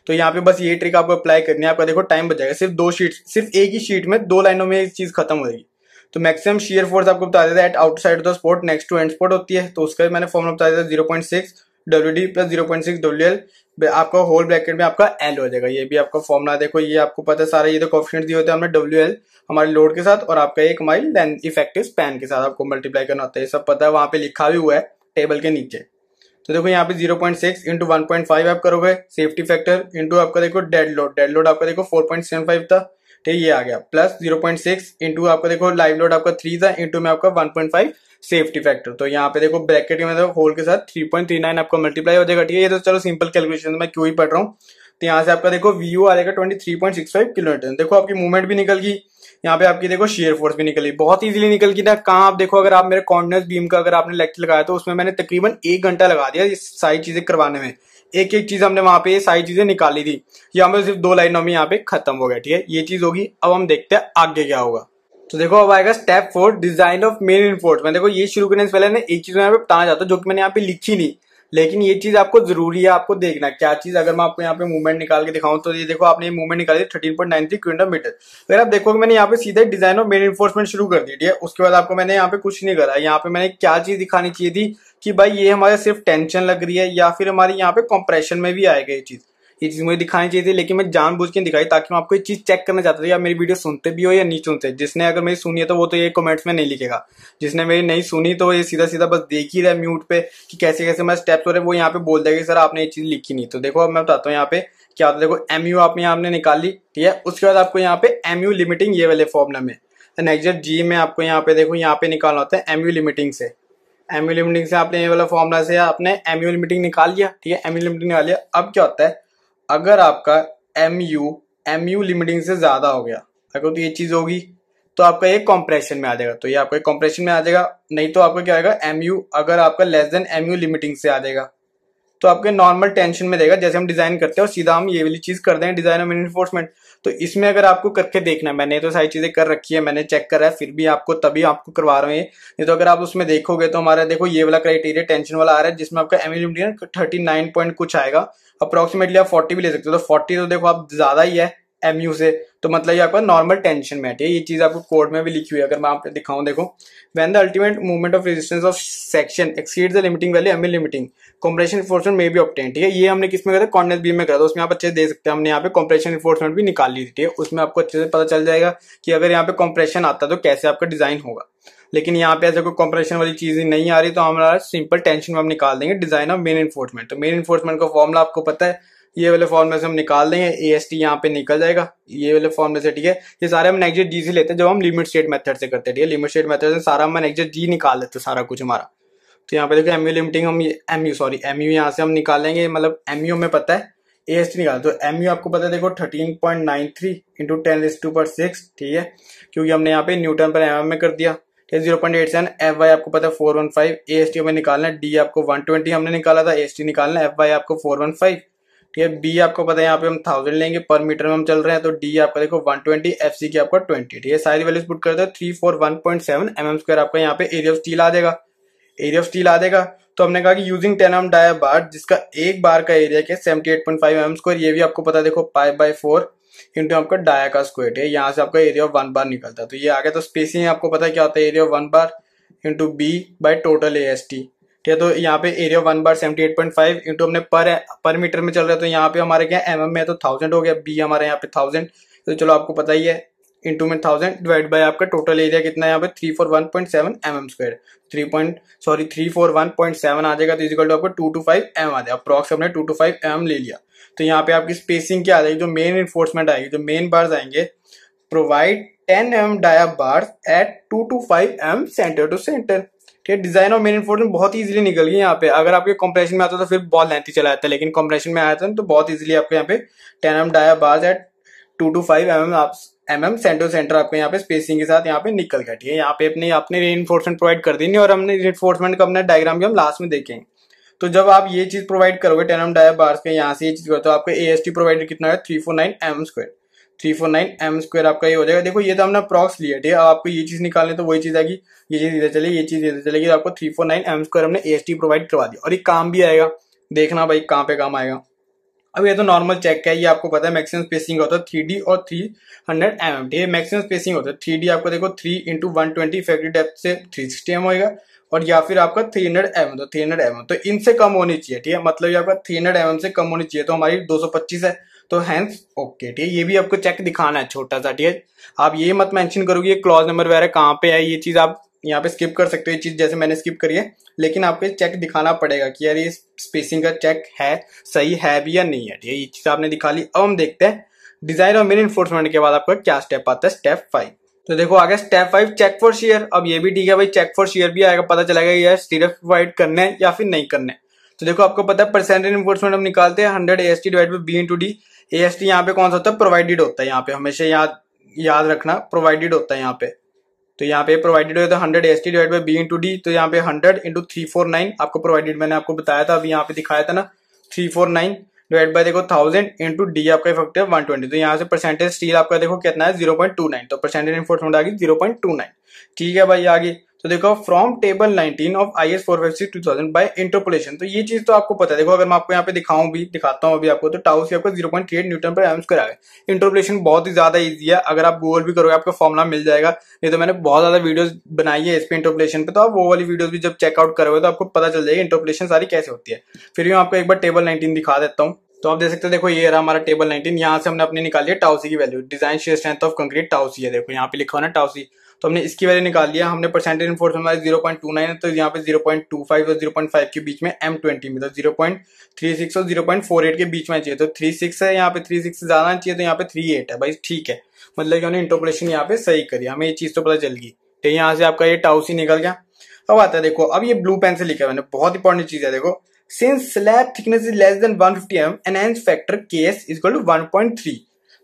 तो यहाँ पे बस ये ट्रिक आपको अप्लाई करनी है, आपका देखो टाइम बच जाएगा। सिर्फ एक ही शीट में 2 लाइनों में ये चीज खत्म हो जाएगी। तो मैक्सिमम शियर फोर्स आपको बता देता है at outside of the support next to end support होती है, तो उसका मैंने फॉर्मुला बता दिया 0.6 WD प्लस 0.6 WL आपका होल ब्रैकेट में आपका L हो जाएगा। ये भी आपका फॉर्मूला देखो, ये आपको पता है सारा, ये तो कोफिशिएंट दिए होते हैं हमने WL हमारे लोड के साथ और आपका 1 माइल देन इफेक्टिव स्पैन के साथ आपको मल्टीप्लाई करना होता है। ये सब पता है, वहां पे लिखा भी हुआ है टेबल के नीचे। तो देखो यहाँ पे 0.6 इंटू 1.5 आप करोगे, सेफ्टी फैक्टर इंटू आपका देखो डेड लोड आपका देखो 4.75 था, ठीक, ये आ गया, प्लस 0.6 इंटू आपका देखो लाइव लोड आपका 3 था, इंटू में आपका 1.5 सेफ्टी फैक्टर। तो यहाँ पे देखो ब्रैकेट में देखो होल के साथ 3.39 आपका मल्टीप्लाई हो जाएगा, ठीक है। ये तो चलो सिंपल कैलकुलेशन मैं क्यों ही पढ़ रहा हूँ। तो यहाँ से आपका देखो VU आ जाएगा 23.65 किलोमीटर। देखो आपकी मूवमेंट भी निकल गई, यहाँ पे आपकी देखो शेयर फोर्स भी निकल गई, बहुत इजीली निकल गई ना। कहाँ आप देखो, अगर आप मेरे कॉन्टिन्यूस बीम का अगर आपने लेक्चर लगाया तो उसमें मैंने तकरीबन 1 घंटा लगा दिया ये सारी चीजें करवाने में। एक एक चीज हमने वहां पे ये सारी चीजें निकाली थी, यहाँ पे सिर्फ 2 लाइनों में यहाँ पे खत्म हो गया, ठीक है। ये चीज होगी। अब हम देखते हैं आगे क्या होगा। तो देखो अब आएगा step 4, design of main enforcement. देखो ये शुरू करने से पहले ना एक चीज मैं यहाँ पे बताना चाहता हूँ जो कि मैंने यहाँ पे लिखी नहीं, लेकिन ये चीज आपको जरूरी है, आपको देखना क्या चीज। अगर मैं आपको यहाँ पे मूवमेंट निकाल के दिखाऊं तो ये देखो आपने मूवमेंट निकाली 13.93 किलोमीटर मीटर। अगर आप देखोगे मैंने यहाँ पे सीधा डिजाइन ऑफ मेन इन्फोर्समेंट शुरू कर दी, ठीक है। उसके बाद आपको मैंने यहाँ पे कुछ नहीं करा, यहाँ पे मैंने क्या चीज दिखानी चाहिए थी कि भाई ये हमारे सिर्फ टेंशन लग रही है या फिर हमारी यहाँ पे कंप्रेशन में भी आएगा ये चीज मुझे दिखानी चाहिए थी, लेकिन मैं जानबूझ के दिखाई ताकि मैं आपको ये चीज चेक करना चाहता था या मेरी वीडियो सुनते भी हो या नहीं सुनते। जिसने अगर मेरी सुनी है तो वो तो ये कमेंट्स में नहीं लिखेगा, जिसने मेरी नहीं सुनी तो ये सीधा सीधा बस देख ही रहा है म्यूट पे कि कैसे कैसे मैं स्टेप्स हो रहे हैं, वो यहाँ पे बोल देगा कि सर आपने ये चीज लिखी नहीं। तो देखो अब मैं बताता हूँ यहाँ पे क्या होता है। देखो MU आपने यहाँ आपने निकाल ली, ठीक है। उसके बाद आपको यहाँ पे MU लिमिटिंग ये वाले फॉर्मूला में नेक्स्ट G में आपको यहाँ पे देखो यहाँ पे निकालना होता है MU लिमिटिंग से। MU लिमिटिंग से आपने ये वाला फॉर्मूला से आपने MU लिमिटिंग निकाल लिया, ठीक है। MU लिमिटिंग निकाल लिया। अब क्या होता है, अगर आपका MU लिमिटिंग से ज्यादा हो गया, अगर तो ये चीज होगी तो आपका ये कंप्रेशन में आ जाएगा, तो ये आपका कंप्रेशन में आ जाएगा। नहीं तो आपका क्या आएगा, MU अगर आपका लेस देन MU लिमिटिंग से आ जाएगा तो आपके नॉर्मल टेंशन में देगा, जैसे हम डिजाइन करते हैं और सीधा हम ये वाली चीज कर दें डिजाइन ऑफ एनफोर्समेंट। तो इसमें अगर आपको करके देखना है, मैंने तो सारी चीजें कर रखी है, मैंने चेक करा है, फिर भी आपको तभी आपको करवा रहे हैं। नहीं तो अगर आप उसमें देखोगे तो हमारा देखो ये वाला क्राइटेरिया टेंशन वाला आ रहा है जिसमें आपका MU लिमिटिंग 39 पॉइंट कुछ आएगा, अप्रोक्सीमेटली आप 40 भी ले सकते हो। तो 40 तो देखो आप ज्यादा ही है MU से, तो मतलब ये आपका नॉर्मल टेंशन में है, ठीक है। ये चीज आपको कोड में भी लिखी हुई है, अगर मैं आपको दिखाऊं देखो, when the ultimate movement of resistance of section exceeds the limiting value MU limiting compression reinforcement में भी ऑब्टेन, ठीक है। ये हमने किस में करा था, कॉन्टिन्यूस बीम में करा था, उसमें आप अच्छे से दे सकते हैं। हमने यहाँ पे कंप्रेशन रिफोर्समेंट भी निकाल ली थी, ठीक है। उसमें आपको अच्छे से पता चल जाएगा कि अगर यहाँ पे कंप्रेशन आता तो कैसे आपका डिजाइन होगा। लेकिन यहाँ पे ऐसे कोई कंप्रेशन वाली चीज नहीं आ रही, तो हमारा सिंपल टेंशन में हम निकाल देंगे डिजाइन ऑफ मेन इन्फोर्समेंट। तो मेन इन्फोर्समेंट का फॉर्मूला आपको पता है, ये वाले फॉर्मूले से हम निकाल देंगे, AST यहाँ पे निकल जाएगा ये वाले फॉर्मूले से, ठीक है। ये सारे हम नेक्स्ट G से लेते हैं जब हम लिमिट स्टेट मेथड से करते हैं, ठीक है। लिमिट स्टेट मेथड से सारा हम नेक्स्ट G निकाल लेते हैं सारा कुछ हमारा। तो यहाँ पे देखो MU लिमिटिंग हम MU यहाँ से हम निकालेंगे, मतलब MU में पता है, AST निकाल। तो MU आपको पता है देखो 13.93 इंटू 10⁶, ठीक है, क्योंकि हमने यहाँ पे न्यूटन पर mm में कर दिया, 0.87। FY आपको पता है 415, AST हमें निकालना है, D आपको 120 हमने निकाला था, AST निकालना है, FY आपको 415, ठीक है। B आपको पता है यहाँ पे हम 1000 लेंगे, पर मीटर में हम चल रहे हैं, तो D आपका देखो 120, FC की आपका 20, ठीक है। सारी वैल्यूज पुट करते हैं 341.7 mm² आपका यहाँ पे एरिया ऑफ स्टील आ जाएगा, एरिया ऑफ स्टील आ जाएगा। तो हमने कहा कि यूजिंग 10 mm डाया बार जिसका एक बार का एरिया क्या 78.5 mm², ये भी आपको पता है देखो π/4 इंटू आपका डाया का स्क्वायर है, यहाँ से आपका एरिया ऑफ 1 बार निकलता है, तो ये आ गया। तो स्पेसिंग आपको पता है क्या होता है, area of 1 bar into B by total AST, ठीक है। तो यहाँ पे एरिया ऑफ 1 बार 78.5 इंटू हमने पर मीटर में चल रहा है, तो यहाँ पे हमारे क्या mm में, तो 1000 हो गया, B हमारे यहाँ पे 1000, तो चलो आपको पता ही है, इंटू में 1000 डिवाइड बाय आपका टोटल एरिया कितना है यहाँ पे 341.7 mm², 341.7 आ जाएगा, तो इजिकल टू आपको 225 mm आ जाएगा। अप्रॉक्स हमने 225 mm ले लिया। तो यहाँ पे आपकी स्पेसिंग क्या आ जाएगी, जो मेन इन्फोर्समेंट आएगी, जो मेन बार्स आएंगे, provide 10 mm dia bars at 225 mm centre to centre, ठीक है। डिजाइन और मेन इन्फोर्समेंट बहुत इजीली निकल गई यहाँ पे। अगर आपके कंप्रेशन में आता तो फिर बहुत लेंथी चला जाता है, लेकिन कंप्रेशन में आया था तो बहुत इजीली आपको यहाँ पे 10 mm dia bars at 225 mm centre centre आपको यहाँ पे स्पेसिंग के साथ यहाँ पे निकल गया, ठीक है। यहाँ पे आपने रीइंफोर्समेंट प्रोवाइड कर दी नहीं, और हमने रीइंफोर्समेंट का अपना डायग्राम भी हम लास्ट में देखेंगे। तो जब आप ये चीज प्रोवाइड करोगे 10 mm डाया बार्स के यहाँ से ये चीज, तो आपको AST प्रोवाइडेड कितना है 349 mm², 349 mm² आपका ये हो जाएगा। देखो ये तो हमने अप्रॉक्स लिया, ठीक है। अब आपको ये चीज निकालनी तो वही चीज आएगी, ये चीज इधर चलेगी, ये चीज इधर चलेगी, तो आपको 349 mm² हमने AST प्रोवाइड करवा दिया, और ये काम भी आएगा, देखना भाई कहाँ पे काम आएगा। अब ये तो नॉर्मल चेक है, ये आपको पता है मैक्सिमम स्पेसिंग होता है 3D और 300 mm, ठीक है। मैक्सिमम स्पेसिंग होता है 3D आपको देखो 3 इंटू 120 इफेक्टिव डेप्थ से 360 mm होगा, और या फिर आपका 300 mm, तो 300 mm तो इनसे कम होनी चाहिए, ठीक है। मतलब ये आपका 300 mm से कम होनी चाहिए, तो हमारी 225 है, तो हैंस ओके, ठीक है। ये भी आपको चेक दिखाना है छोटा सा, ठीक है। आप ये मत मेंशन करो कि ये क्लॉज नंबर वगैरह कहाँ पे है, ये चीज आप यहाँ पे स्किप कर सकते हो, ये चीज जैसे मैंने स्किप करी है, लेकिन आपको चेक दिखाना पड़ेगा कि यार ये स्पेसिंग का चेक है, सही है भी या नहीं है, ठीक है। ये चीज आपने दिखा ली। अब हम देखते हैं डिजाइन और मेन इन्फोर्समेंट के बाद आपका क्या स्टेप आता है, स्टेप 5। तो देखो आगे स्टेप 5 चेक फॉर शेयर। अब ये भी ठीक है भाई, चेक फॉर शेयर भी आएगा, पता चलेगा यार स्टीरियप्स प्रोवाइड करने हैं या फिर नहीं करने। तो देखो आपको पता है परसेंटेज इन्फोर्समेंट हम निकालते हैं 100 AST divide by B into D. AST यहाँ पे कौन सा होता है, प्रोवाइडेड होता है, यहाँ पे हमेशा याद रखना प्रोवाइडेड होता है यहाँ पे। तो यहाँ पे प्रोवाइडेड होता है 100 AST divide by B into D. तो यहाँ पे 100 इंटू 349 आपको प्रोवाइडेड, मैंने आपको बताया था, अभी यहाँ पे दिखाया था ना, 349 डिवाइड बाय देखो 1000 इंटू डी आपका इफेक्ट है 120। तो यहाँ से परसेंटेज स्टील आपका देखो कितना है 0.29, तो परसेंटेज इन्फोर्समेंट आ गई 0.29। ठीक है भाई आगे। तो देखो from table 19 of IS 456/2000 by interpolation. तो ये चीज तो आपको पता है। देखो अगर मैं आपको यहाँ पे दिखाता हूँ अभी आपको, तो टाउ सी आपको 0.38 न्यूटन पर एम स्क्वायर आएगा। इंटरपोलेशन बहुत ही ज्यादा इजी है, अगर आप गूगल भी करोगे आपको फॉर्मुला मिल जाएगा। नहीं तो मैंने बहुत ज्यादा वीडियोस बनाई है इस पे इंटरपोलेशन पे, तो आप वो वाली वीडियोस भी जब चेकआउट करोगे तो आपको पता चल जाएगी इंटरपोलेशन सारी कैसे होती है। फिर मैं आपको एक बार टेबल 19 दिखा देता हूँ। तो आप देख सकते हो, देखो ये रहा हमारा टेबल 19। यहाँ से हमने अपने निकाली है टाउ सी की value, design shear strength of concrete tau c है, देखो यहाँ पे लिखा हुआ ना टाउ सी। तो हमने इसकी वैल्यू निकाल लिया, हमने परसेंटेज इन्फोर्समेंट 0.29 है, तो यहाँ पे 0.25 और 0.5 के बीच में M20 में, तो 0.36 और 0.48 के बीच में चाहिए। तो 36 है यहाँ पे, 36 से ज्यादा चाहिए, तो यहाँ पे 38 है भाई, ठीक है। मतलब कि हमने इंटरपोलेशन यहाँ पे सही करी, हमें ये चीज तो पता चल गई। तो यहाँ से आपका ये टाउ सी निकल गया। अब आता है देखो, अब ये ब्लू पेन से लिखा है मैंने, बहुत इंपॉर्टेंट चीज है। देखो since slab thickness is less than 150 mm enhance factor KS is equal to 1.3।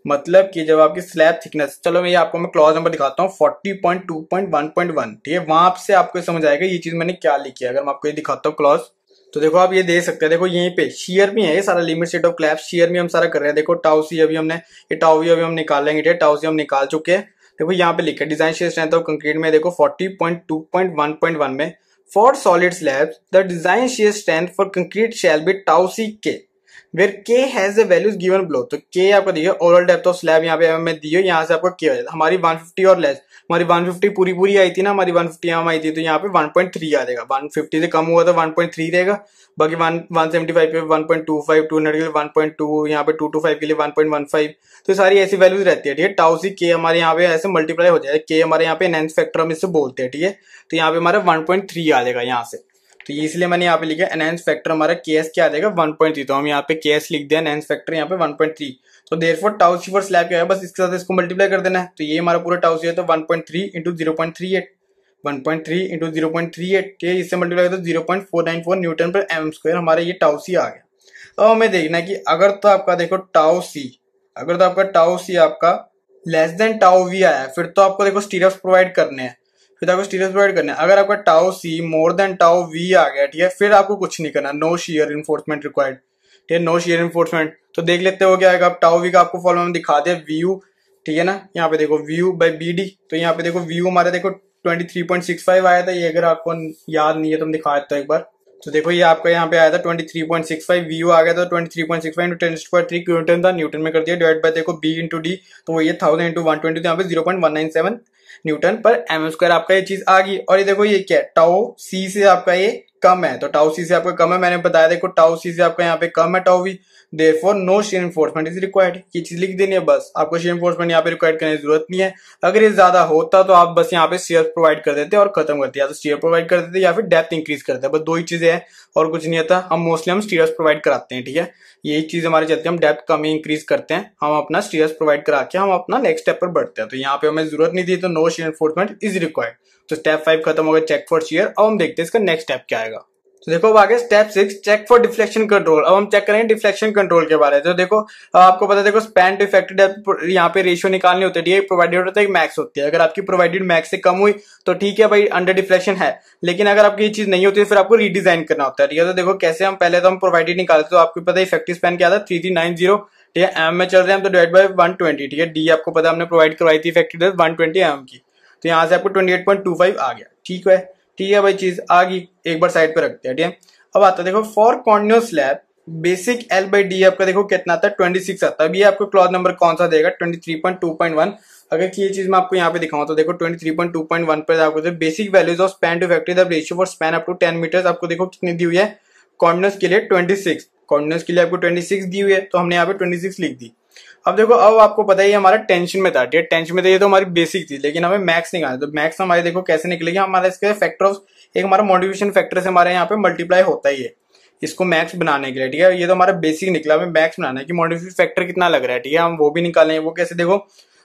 मतलब कि जब आपकी स्लैब थिकनेस, चलो मैं आपको क्लॉज नंबर दिखाता हूँ 40.2.1.1, ठीक है। वहां से आपको समझ आएगा ये चीज मैंने क्या लिखी है। अगर मैं आपको ये दिखाता हूँ क्लॉज, तो देखो आप ये देख सकते हैं, देखो यहीं पे शेयर भी है, ये सारा limit state of collapse share भी हम सारा कर रहे हैं। देखो टाउ सी अभी हमने, ये टाउ वी अभी हम निकाल लेंगे, टाउ सी हम निकाल चुके हैं। देखो यहाँ पे लिखा है design shear strength of concrete में, देखो 40.2.1.1 में for solid slabs the design shear strength for concrete shall be tau c k where k has the values given below। तो k आपको दिया ओवरऑल डेप्थ ऑफ स्लैब यहाँ पे हमें दी है, यहाँ से आपको k हो जाता है। हमारी 150 और लेस, हमारी 150 पूरी आई थी ना, हमारी 150 यहाँ आई थी, तो यहाँ पे 1.3 आ जाएगा। 150 से कम हुआ तो 1.3 रहेगा, बाकी 175 पे 1.25, 200 के लिए 1.2, यहाँ पे 225 के लिए 1.15। तो सारी ऐसी वैल्यूज रहती है, ठीक है। टाउ सी के हमारे यहाँ पे ऐसे मल्टीप्लाई हो जाएगा, के हमारे यहाँ पे एनहांस फैक्टर हम इससे बोलते हैं, ठीक है। तो यहाँ पे हमारा 1.3 आ जाएगा यहाँ से, तो इसलिए मैंने यहाँ पे लिखा एनहांस फैक्टर हमारा KS क्या आ जाएगा 1.3। तो हम यहाँ पे KS लिख दिया, एनहांस फैक्टर यहाँ पे 1.3। तो therefore tau c for slab क्या है, बस इसके साथ इसको मल्टीप्लाई कर देना है। तो ये हमारा पूरा टाउ सी है, तो 1.3 इंटू 0.38, 1.3 इंटू 0.38, ठीक है। इससे मल्टीप्लाई करते 0.494 न्यूटन पर एम स्क्वायर, हमारा ये टाउ सी आ गया। अब हमें देखना है कि अगर तो आपका देखो टाउ सी, अगर तो आपका टाउ सी आपका लेस देन टाउ वी आया, फिर तो आपको देखो स्टीरियप्स प्रोवाइड करने हैं, फिर आपको स्टीरियप्स प्रोवाइड करने हैं। अगर आपका tau c more than tau v आ गया, ठीक है, फिर आपको कुछ नहीं करना, नो शियर इन्फोर्समेंट रिक्वायर्ड, ठीक है, नो शियर इन्फोर्समेंट। तो देख लेते हो क्या आएगा। अब टाउ वी का आपको फॉर्मूला में दिखा दिया, व्यू, ठीक है ना। यहाँ पे देखो व्यू बाय BD, तो यहाँ पे देखो व्यू हमारे देखो 23.65 आया था, ये अगर आपको याद नहीं है तो हम दिखा देता हूं एक बार। तो देखो ये आपका यहाँ पे आया था 23.65, व्यू आ गया था 23.65 इंटू 10⁻³ न्यूटन था, न्यूटन में कर दिया, डिवाइड बाय देखो B इंटू डी, तो वो ये 1000 इंटू 120, तो यहाँ पे 0.197 न्यूटन पर एम स्क्वायर आपका ये चीज आ गई। और ये देखो ये क्या है, टाउ सी से आपका ये कम है, तो टाउ सी से आपका कम है, मैंने बताया देखो टाउ सी से आपका यहाँ पे कम है tau v, therefore no shear reinforcement is required. ये चीज लिख देनी है बस, आपको शियर इन्फोर्समेंट यहाँ पे रिक्वायर्ड करने की जरूरत नहीं है। अगर ये ज्यादा होता तो आप बस यहाँ पे शेयर प्रोवाइड कर देते और खत्म करते, या तो शेयर प्रोवाइड कर देते या फिर डेप्थ इंक्रीज करते, बस दो ही चीजें हैं और कुछ नहीं आता। हम मोस्टली हम स्टीयर्स प्रोवाइड कराते हैं, ठीक है, यही चीज हमारी चलती है, हम डेप्थ कम ही इंक्रीज करते हैं, हम अपना स्टीयर्स प्रोवाइड करा के हम अपना नेक्स्ट स्टेप पर बढ़ते हैं। तो यहाँ पे हमें जरूरत नहीं थी, तो no shear reinforcement is required. तो स्टेप 5 खत्म हो गया, चेक फॉर शियर। अब हम देखते हैं इसका नेक्स्ट स्टेप क्या आएगा। तो देखो अब आगे step 6 check for deflection control. अब हम चेक करेंगे डिफ्लेक्शन कंट्रोल के बारे में। तो देखो आपको पता है, देखो स्पैन टू इफेक्टिव डेप्थ यहाँ पे रेशियो निकालनी होती है, ठीक है, प्रोवाइडेड होता है, मैक्स होती है। अगर आपकी प्रोवाइडेड मैक्स से कम हुई तो ठीक है भाई, अंडर डिफ्लेक्शन है। लेकिन अगर आपकी ये चीज नहीं होती है फिर आपको रीडिजाइन करना होता है, ठीक है। तो देखो कैसे, हम पहले तो हम प्रोवाइडेड निकालते, तो आपको पता है इफेक्टिव स्पैन क्या था 3390, ठीक है, एम में चल रहे हैं, तो डिवाइड बाय 120, ठीक है। डी आपको पता है हमने प्रोवाइड करवाई थी इफेक्टिव डेप्थ 120 एम की, तो यहाँ से आपको 28.25 आ गया, ठीक है भाई, चीज आ गई, एक बार साइड पे रखते हैं, ठीक है। अब आता है देखो for continuous slab basic L/D आपका देखो कितना आता है 26 आता है। अब ये आपको क्लॉज नंबर कौन सा देगा 23.2.1। अगर ये चीज मैं आपको यहाँ पे दिखाऊं तो देखो 23.2.1 पर आपको basic values of span to factory the ratio for span up to 10 metres आपको देखो कितनी दी हुई है, कॉर्डिनेट्स के लिए 26, कॉर्डिनेट्स के लिए आपको 26 दी हुई है, तो हमने यहाँ पे 26 लिख दी। अब देखो अब आपको पता है हमारा टेंशन में था, टेंशन में था, ये तो हमारी बेसिक थी, लेकिन हमें मैक्स निकालना, तो मैक्स हमारे देखो कैसे निकलेगी, हमारा इसके फैक्टर ऑफ एक हमारा मॉडिफिकेशन फैक्टर से हमारे यहाँ पे मल्टीप्लाई होता ही है इसको मैक्स बनाने के लिए, ठीक है। ये तो हमारा बेसिक निकला, हमें मैक्स बनाना है कि मॉडिफिकेशन फैक्टर कितना लग रहा है, ठीक है, हम वो भी निकालेंगे। वो कैसे देखो,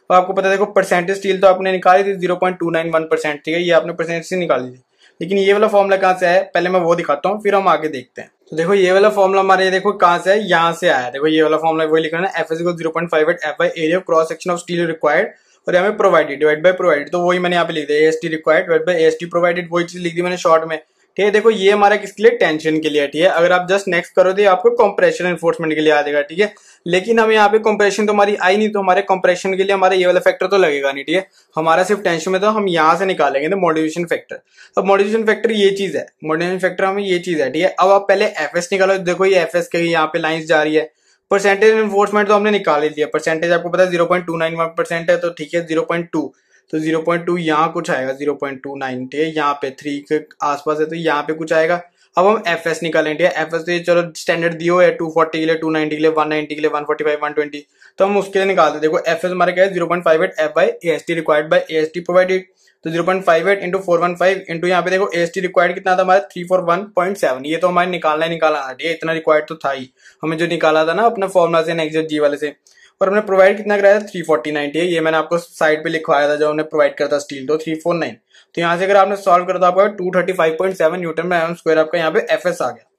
तो आपको पता है देखो परसेंटेज स्टील तो आपने निकाली थी 0.291%, ठीक है, ये आपने परसेंटेज से निकाली थी, लेकिन ये वाला फॉर्मूला कहाँ से आया पहले मैं वो दिखाता हूँ, फिर हम आगे देखते हैं। तो देखो ये वाला फॉर्मूला हमारे देखो कहाँ से है, यहाँ से आया, देखो ये वाला फॉर्मूला वही लिखना है, F is 0.58 F by area cross section of steel required, और यहाँ पे प्रोवाइडेड डिवाइड बाय प्रोवाइडेड, तो वही मैंने यहाँ पे लिख दिया AST required divide by AST provided, वही चीज लिख दी मैंने शॉर्ट में, ठीक है। देखो ये हमारा किसके लिए, टेंशन के लिए, ठीक है। अगर आप जस्ट नेक्स्ट करो तो आपको कंप्रेशन एनफोर्समेंट के लिए आ जाएगा, ठीक है, लेकिन हम यहाँ पे कंप्रेशन तो हमारी आई नहीं, तो हमारे कंप्रेशन के लिए हमारा ये वाला फैक्टर तो लगेगा नहीं, ठीक है, हमारा सिर्फ टेंशन में, तो हम यहाँ से निकालेंगे तो मॉडिफिकेशन फैक्टर। अब मॉडिफिकेशन फैक्टर ये चीज है, मॉडिफिकेशन फैक्टर हमें ये चीज है, ठीक है। अब आप पहले एफएस निकालो, देखो ये एफएस के यहाँ पे लाइंस जा रही है, परसेंटेज एनफोर्समेंट तो हमने निकाल ही दिया, परसेंटेज आपको पता है 0.291% है, तो ठीक है 0.2, तो 0.2 यहाँ कुछ आएगा 0.29, ठीक है, यहाँ पे 3 के आसपास है तो यहाँ पे कुछ आएगा। अब हम एफ एस निकालेंगे, एफ एस तो चलो स्टैंडर्ड दियो है 240 के लिए, 290 के लिए, 190 के लिए, 145, 120, तो हम उसके लिए निकालते। देखो एफ एस हमारे क्या है 0.58 F by A S T required by A S T provided, तो 0.58 इंटू 415 इंटू यहाँ पे देखो ए एस टी रिक्वायर्ड कितना था हमारा 341.7, ये तो हमारे निकालना था, ठीक है, इतना रिक्वायर्ड तो था ही, हमें जो निकाला था ना अपना फॉर्मुला से नेक्स्ट जी वाले से, और हमने प्रोवाइड कितना कराया था 349, है, ये मैंने आपको साइड पे लिखवाया था जब हमने प्रोवाइड करा था स्टील, तो 349, तो यहाँ से अगर आपने सॉल्व करा था आपका 235.7 न्यूटन में एम स्क्वायर आपका यहाँ पे एफएस आ गया,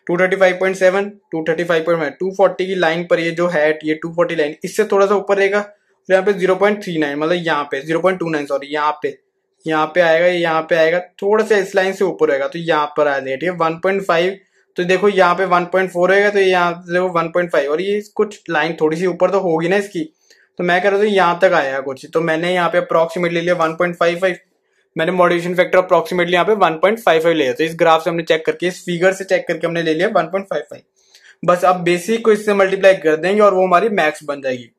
235.7, 240 की लाइन पर ये जो है ये 240 लाइन इससे थोड़ा सा ऊपर रहेगा, तो यहाँ पे 0.39 मतलब यहाँ पे 0.29 सॉरी यहाँ पे आएगा, यहाँ पे आएगा, थोड़ा सा इस लाइन से ऊपर रहेगा, तो यहाँ पर आ जाएगा, ठीक है 1.5, तो देखो यहाँ पे 1.4 रहेगा, तो यहाँ देखो 1.5, और ये कुछ लाइन थोड़ी सी ऊपर तो होगी ना इसकी, तो मैं कह रहा था यहाँ तक आएगा कुछ, तो मैंने यहाँ पे अप्रोक्सीमेटली लिया 1.55, मैंने मॉडिफिकेशन फैक्टर अप्रोक्सीमेटली यहाँ पे 1.55 लिया, तो इस ग्राफ से हमने चेक करके इस फिगर से चेक करके हमने ले लिया 1.55, बस अब बेसिक को इससे मल्टीप्लाई कर देंगे और वो हमारी मैक्स बन जाएगी।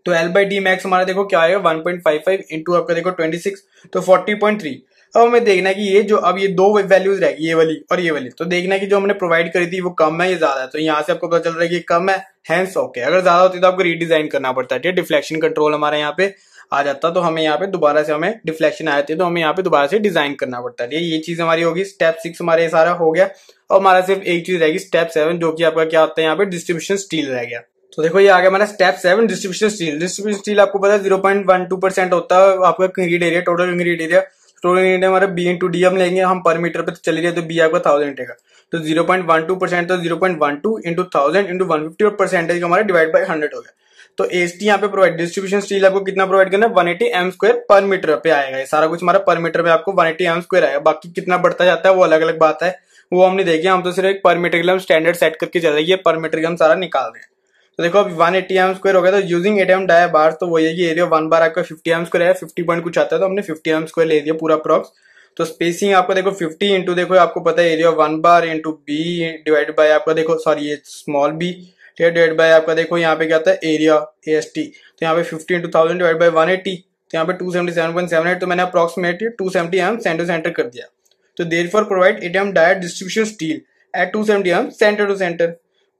तो एल बाई डी मैक्स हमारा देखो क्या आएगा 1.55 इंटू आपका देखो 26, तो 40.3। अब हमें देखना है कि ये जो अब ये दो वैल्यूज रहेगी ये वाली और ये वाली, तो देखना है कि जो हमने प्रोवाइड करी थी वो कम है या ज्यादा है, तो यहाँ से आपको पता चल रहा है कि कम है, हैंस ओके, अगर ज्यादा होती तो आपको रीडिजाइन करना पड़ता है, डिफ्लेक्शन कंट्रोल हमारे यहाँ पे आ जाता, तो हमें यहाँ पे दोबारा से हमें डिफ्लेक्शन आए थे तो हमें यहाँ पे दोबारा से डिजाइन करना पड़ता है, ये चीज हमारी होगी। स्टेप 6 हमारे सारा हो गया, और हमारा सिर्फ एक चीज रहेगी स्टेप 7, जो कि आपका क्या होता है यहाँ पे डिस्ट्रीब्यूशन स्टील रह गया। तो देखो ये आ गया हमारा step 7 distribution steel. Distribution steel आपको पता है 0.12% होता है आपका concrete area, total concrete area, total area हमारा बी इंटू डी हम लेंगे, हम पर मीटर पे चले गए तो बी आपका 1000 रहेगा, तो 0.12% तो 0.12 इंटू 1000 इंटू 150 और परसेंटेज हमारा डिवाइड बाई 100 हो गया। तो एसटी यहाँ पे प्रोवाइड डिस्ट्रीब्यूशन स्टील आपको कितना प्रोवाइड करना है 180 एम स्क्वायर पर मीटर पे आएगा, ये सारा कुछ हमारा पर मीटर पे आपको 180 एम स्क्वायर आएगा, बाकी कितना बढ़ता जाता है वो अलग अलग बात है, वो हमने देखी, हम तो सिर्फ एक पर मीटर के लिए हम स्टैंडर्ड सेट करके चल रही है, पर मीटर के हम सारा निकाल रहे हैं। तो देखो अब 180 एम स्क्वायर हो गया, तो यूजिंग 8 एम डाई बार, तो वही है कि एरिया 1 बार आपका 50 एम स्क्वायर है, 50 पॉइंट कुछ आता है, तो हमने 50 एम स्क्वायर ले दिया पूरा अप्रॉक्स। तो स्पेसिंग आपको देखो 50 इंटू देखो आपको पता है area 1 bar into b divide by आपका देखो सॉरी ये स्मॉल बी डिवाइड बाय आपका देखो यहाँ पे क्या आता है एरिया एएसटी, तो यहाँ पे 50 इंटू 1000 डिवाइड बाय 180, तो यहाँ पे 277.78, तो मैंने approximately 270 m centre to centre कर दिया। तो therefore provide 8 m dia distribution steel at 270 m centre to centre,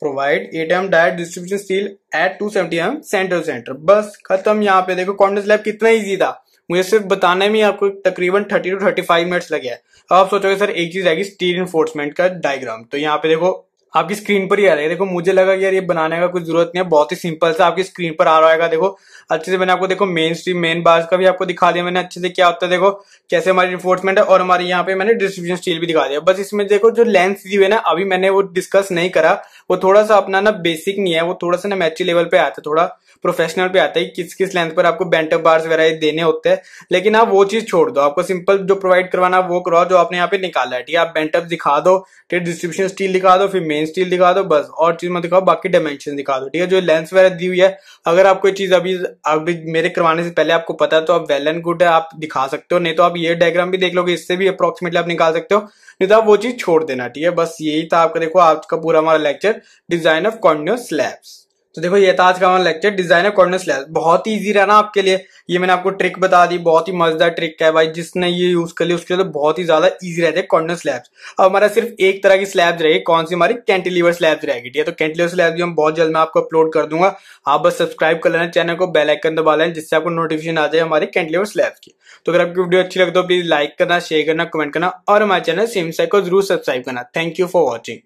provide 8 m dia distribution steel at 270 m centre to centre, बस खत्म। यहाँ पे देखो कॉर्नर स्लैब कितना इजी था, मुझे सिर्फ बताने में आपको तकरीबन 30 to 35 मिनट्स लगे हैं। अब आप सोचोगे सर एक चीज रहेगी स्टील इन्फोर्समेंट का डायग्राम, तो यहाँ पे देखो आपकी स्क्रीन पर ही आ रहा है, देखो मुझे लगा कि यार ये बनाने का कुछ जरूरत नहीं है, बहुत ही सिंपल सा आपकी स्क्रीन पर आ रहा है। देखो अच्छे से मैंने आपको देखो मेन स्ट्रीम मेन बार्स का भी आपको दिखा दिया मैंने अच्छे से क्या होता है, देखो कैसे हमारी रिफोर्समेंट है, और हमारे यहाँ पे मैंने डिस्ट्रीब्यूशन स्टील भी दिखा दिया। बस इसमें देखो जो लेंथ दी हुई है ना अभी मैंने वो डिस्कस नहीं करा, वो थोड़ा सा अपना ना बेसिक नहीं है, वो थोड़ा सा ना मैची लेवल पे आता है, थोड़ा प्रोफेशनल पे आता है किस किस लेंथ पर आपको बेंट अप बार्स वगैरह देने होते हैं, लेकिन आप वो चीज छोड़ दो, आपको सिंपल जो प्रोवाइड करवाना वो करवाओ जो आपने यहाँ पे निकाला है, ठीक है। आप बेंट अप दिखा दो, ठीक है, डिस्ट्रीब्यूशन स्टील दिखा दो, फिर मेन स्टील दिखा दो, बस और चीज मत दिखाओ, बाकी डायमेंशन दिखा दो, ठीक है। जो लेंथ वगैरह दी हुई है अगर आपको ये चीज अभी मेरे करवाने से पहले आपको पता है तो आप वेल एंड गुड है, आप दिखा सकते हो, नहीं तो आप ये डायग्राम भी देख लोगे, इससे भी अप्रोक्सीमेटली आप निकाल सकते हो, नहीं तो आप वो चीज छोड़ देना, ठीक है। बस यही था आपका देखो आज का पूरा हमारा lecture design of continuous slabs. तो देखो ये था आज का हमारा lecture design of corner slab. बहुत ही इजी रहा ना आपके लिए। ये मैंने आपको ट्रिक बता दी, बहुत ही मजेदार ट्रिक है भाई। जिसने ये यूज कर लिया उसके लिए तो बहुत ही ज्यादा इजी रहते हैं कॉर्नर स्लैब्स। अब हमारा सिर्फ एक तरह की स्लैब्स रहेगी, कौन सी? हमारी कैंटिलीवर स्लैब्स रहेगी। ठीक है, तो कैंटिलीवर स्लैब्स भी हम बहुत जल्द मैं आपको अपलोड कर दूंगा। आप बस सब्सक्राइब कर लेना चैनल को, बेल आइकन दबा लेना, जिससे आपको नोटिफिकेशन आ जाए हमारे कैंटिलीवर स्लैब्स की। तो अगर आपकी वीडियो अच्छी लगे तो प्लीज लाइक करना, शेयर करना, कमेंट करना और हमारे चैनल सिम्स को जरूर सब्सक्राइब करना। Thank you for watching.